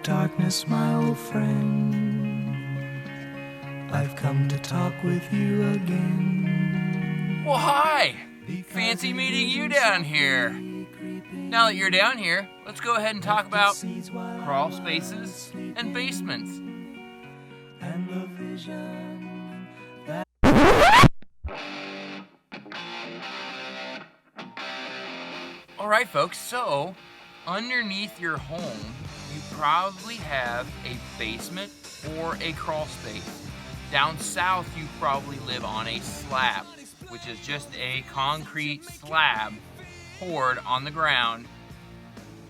darkness, my old friend. I've come to talk with you again. Well, hi! Fancy meeting you down here. Now that you're down here, let's go ahead and talk about crawl spaces and basements. And the vision that Alright folks, so underneath your home, you probably have a basement or a crawl space. Down south, you probably live on a slab, which is just a concrete slab poured on the ground,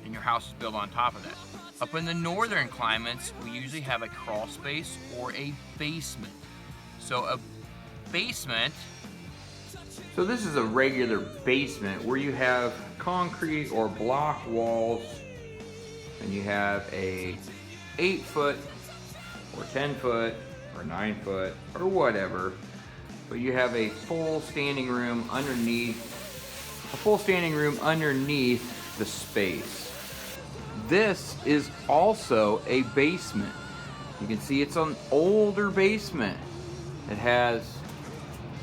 and your house is built on top of that. Up in the northern climates, we usually have a crawl space or a basement. So a basement, so this is a regular basement where you have concrete or block walls, and you have a 8-foot or 10-foot or 9-foot or whatever, but you have a full standing room underneath the space. This is also a basement. You can see it's an older basement. It has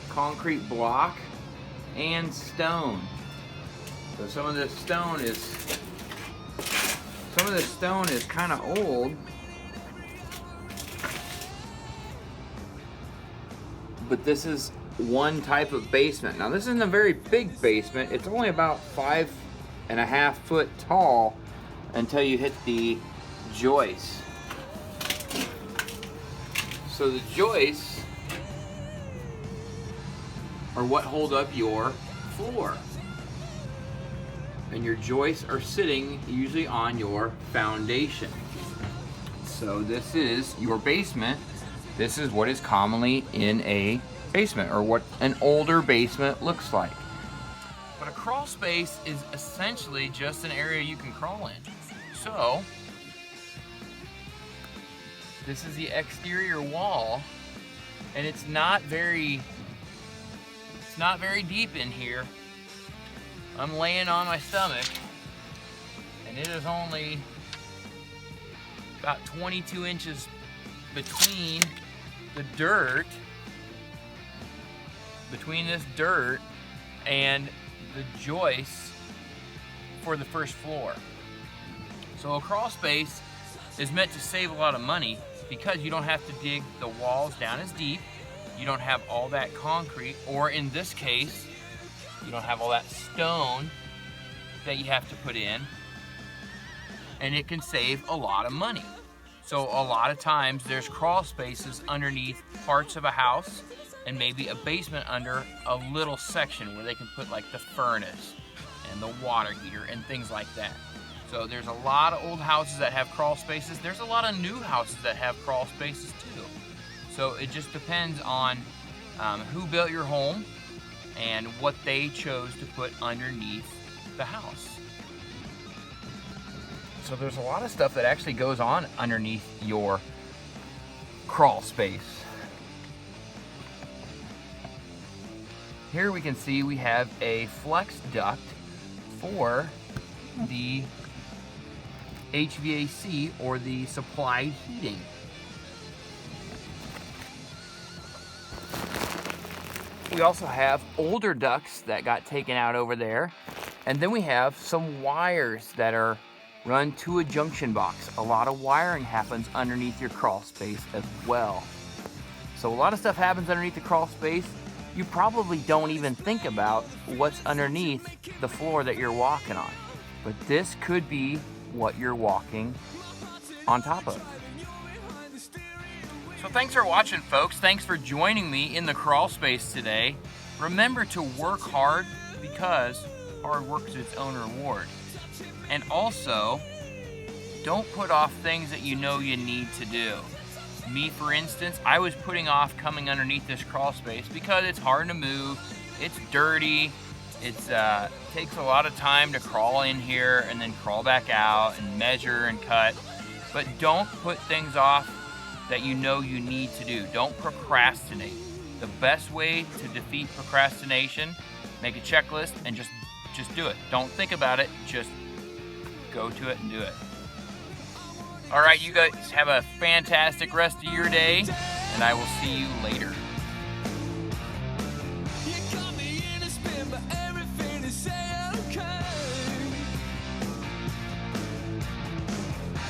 concrete block and stone. So some of this stone is kind of old, but this is one type of basement. Now this isn't a very big basement. It's only about 5.5 foot tall until you hit the joists. So the joists are what hold up your floor. And your joists are sitting usually on your foundation. So this is your basement. This is what is commonly in a basement, or what an older basement looks like. But a crawl space is essentially just an area you can crawl in. So this is the exterior wall, and it's not very deep in here. I'm laying on my stomach, and it is only about 22 inches between this dirt and the joists for the first floor. So a crawl space is meant to save a lot of money because you don't have to dig the walls down as deep. You don't have all that concrete, or in this case, you don't have all that stone that you have to put in, and it can save a lot of money. So a lot of times there's crawl spaces underneath parts of a house, and maybe a basement under a little section where they can put like the furnace and the water heater and things like that. So there's a lot of old houses that have crawl spaces. There's a lot of new houses that have crawl spaces too. So it just depends on who built your home and what they chose to put underneath the house. So there's a lot of stuff that actually goes on underneath your crawl space. Here we can see we have a flex duct for the HVAC, or the supplied heating. We also have older ducts that got taken out over there. And then we have some wires that are run to a junction box. A lot of wiring happens underneath your crawl space as well. So a lot of stuff happens underneath the crawl space. You probably don't even think about what's underneath the floor that you're walking on. But this could be what you're walking on top of. So thanks for watching, folks. Thanks for joining me in the crawl space today. Remember to work hard, because hard work is its own reward. And also, don't put off things that you know you need to do. Me, for instance, I was putting off coming underneath this crawl space because it's hard to move, it's dirty, it takes a lot of time to crawl in here and then crawl back out and measure and cut. But don't put things off that you know you need to do. Don't procrastinate. The best way to defeat procrastination, make a checklist and just do it. Don't think about it, just go to it and do it. All right, you guys have a fantastic rest of your day, and I will see you later.